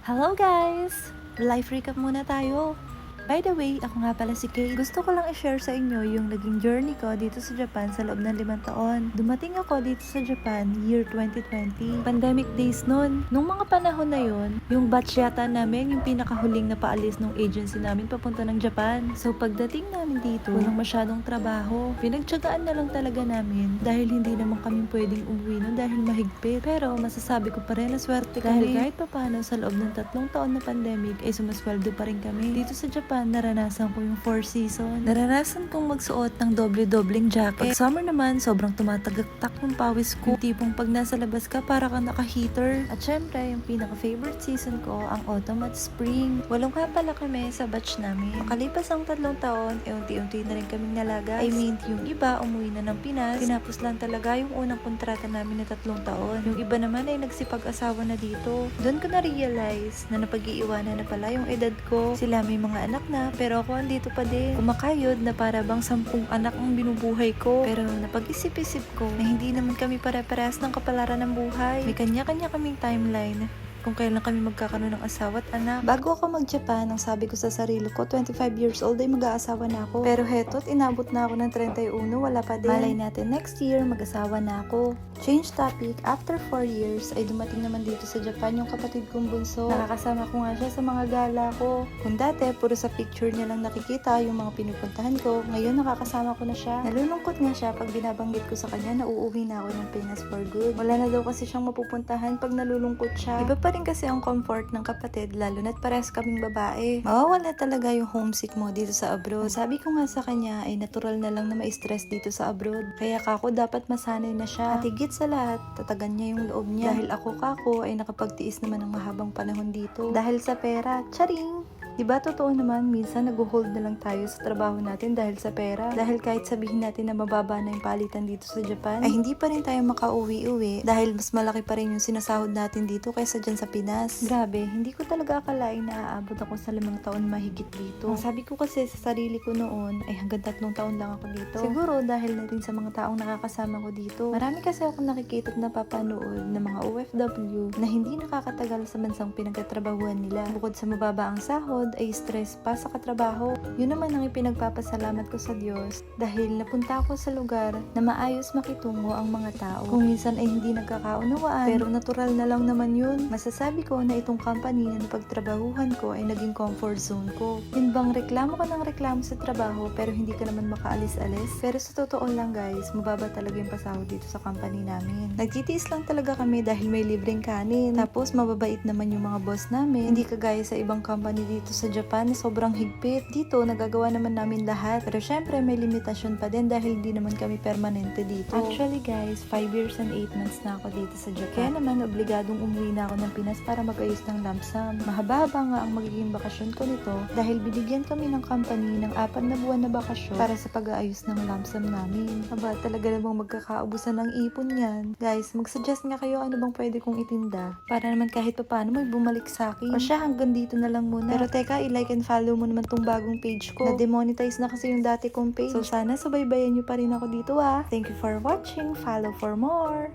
Hello guys! Life recap muna tayo. By the way, ako nga pala si Kay. Gusto ko lang i-share sa inyo yung naging journey ko dito sa Japan sa loob ng 5 taon. Dumating ako dito sa Japan year 2020. Pandemic days nun. Nung mga panahon na yun, yung batch yata namin yung pinakahuling na paalis ng agency namin papunta ng Japan. So pagdating namin dito, walang masyadong trabaho. Pinagtyagaan na lang talaga namin dahil hindi naman kami pwedeng umuwi nun dahil mahigpit. Pero masasabi ko pa rin na swerte kami. Dahil kahit papano sa loob ng 3 taon na pandemic ay sumasweldo pa rin kami. Dito sa Japan, naranasan ko yung 4 season. Naranasan kong magsuot ng doble-dobleng jacket. Pag summer naman, sobrang tumatagaktak yung pawis ko. Yung tipong pag nasa labas ka, para kang naka-heater. At syempre, yung pinaka-favorite season ko, ang autumn at spring. Walong nga pala kami sa batch namin. Makalipas ang 3 taon, unti-unti na rin kaming nalagas. I mean, yung iba umuwi na ng Pinas. Tinapos lang talaga yung unang kontrata namin na 3 taon. Yung iba naman ay nagsipag-asawa na dito. Doon ko na-realize na napag-iiwanan na pala yung edad ko. Sila may mga anak na, pero ako andito pa din. Kumakayod na para bang 10 anak ang binubuhay ko. Pero napag-isip-isip ko na hindi naman kami pare-parehas ng kapalaran ng buhay. May kanya-kanya kaming timeline kung kailan kami magkakaroon ng asawa at anak. Bago ako mag-Japan, ang sabi ko sa sarili ko, 25 years old ay mag-aasawa na ako. Pero heto't inabot na ako ng 31, wala pa din. Malay natin, next year, mag-asawa na ako. Change topic, after 4 years, ay dumating naman dito sa Japan yung kapatid kong bunso. Nakakasama ko nga siya sa mga gala ko. Kung dati, puro sa picture niya lang nakikita yung mga pinupuntahan ko, ngayon nakakasama ko na siya. Nalulungkot nga siya pag binabanggit ko sa kanya na uuwi na ako ng Pinas for good. Wala na daw kasi siyang mapupuntahan pag nalulungkot siya. Iba pa rin kasi ang comfort ng kapatid, lalo na't parehas kaming babae. Mawawala talaga yung homesick mo dito sa abroad. Sabi ko nga sa kanya ay natural na lang na ma-stress dito sa abroad. Kaya kako dapat masanay na siya. At higit sa lahat, tatagan niya yung loob niya. Dahil ako kako ay nakapagtiis naman ng mahabang panahon dito. Dahil sa pera, charing! Diba totoo naman, minsan nag-hold na lang tayo sa trabaho natin dahil sa pera. Dahil kahit sabihin natin na mababa na yung palitan dito sa Japan, ay hindi pa rin tayo makauwi-uwi dahil mas malaki pa rin yung sinasahod natin dito kaysa dyan sa Pinas. Grabe, hindi ko talaga akalain na aabot ako sa 5 taon mahigit dito. Ang sabi ko kasi sa sarili ko noon ay hanggang 3 taon lang ako dito. Siguro dahil na rin sa mga taong nakakasama ko dito. Marami kasi akong nakikita at napapanood ng mga OFW na hindi nakakatagal sa bansang pinagtatrabahuan nila. Bukod sa mababa ang sahod, ay stress pa sa katrabaho. Yun naman ang ipinagpapasalamat ko sa Diyos dahil napunta ako sa lugar na maayos makitungo ang mga tao. Kung minsan ay hindi nagkakaunawaan, pero natural na lang naman yun. Masasabi ko na itong company na napagtrabahuhan ko ay naging comfort zone ko. Yun bang reklamo ka ng reklamo sa trabaho pero hindi ka naman makaalis-alis? Pero sa totoo lang guys, mababa talaga yung pasahod dito sa company namin. Nagtitiis lang talaga kami dahil may libreng kanin. Tapos mababait naman yung mga boss namin. Hindi kagaya sa ibang company dito sa Japan na sobrang higpit. Dito, nagagawa naman namin lahat. Pero syempre, may limitasyon pa din dahil hindi naman kami permanente dito. Actually guys, 5 years and 8 months na ako dito sa Japan. Kaya naman, obligadong umuwi na ako ng Pinas para mag-ayos ng lump sum. Mahaba-haba nga ang magiging bakasyon ko nito dahil binigyan kami ng company ng 4 na buwan na bakasyon para sa pag-aayos ng lump sum namin. Aba, talaga namang magkakaubusan ng ipon yan. Guys, mag-suggest nga kayo ano bang pwede kong itinda para naman kahit paano may bumalik sa akin. O siya, hanggang dito na lang muna. Pero teka, i-like and follow mo naman tong bagong page ko. Na-demonetize na kasi yung dati kong page. So sana subaybayan nyo pa rin ako dito ah. Thank you for watching. Follow for more.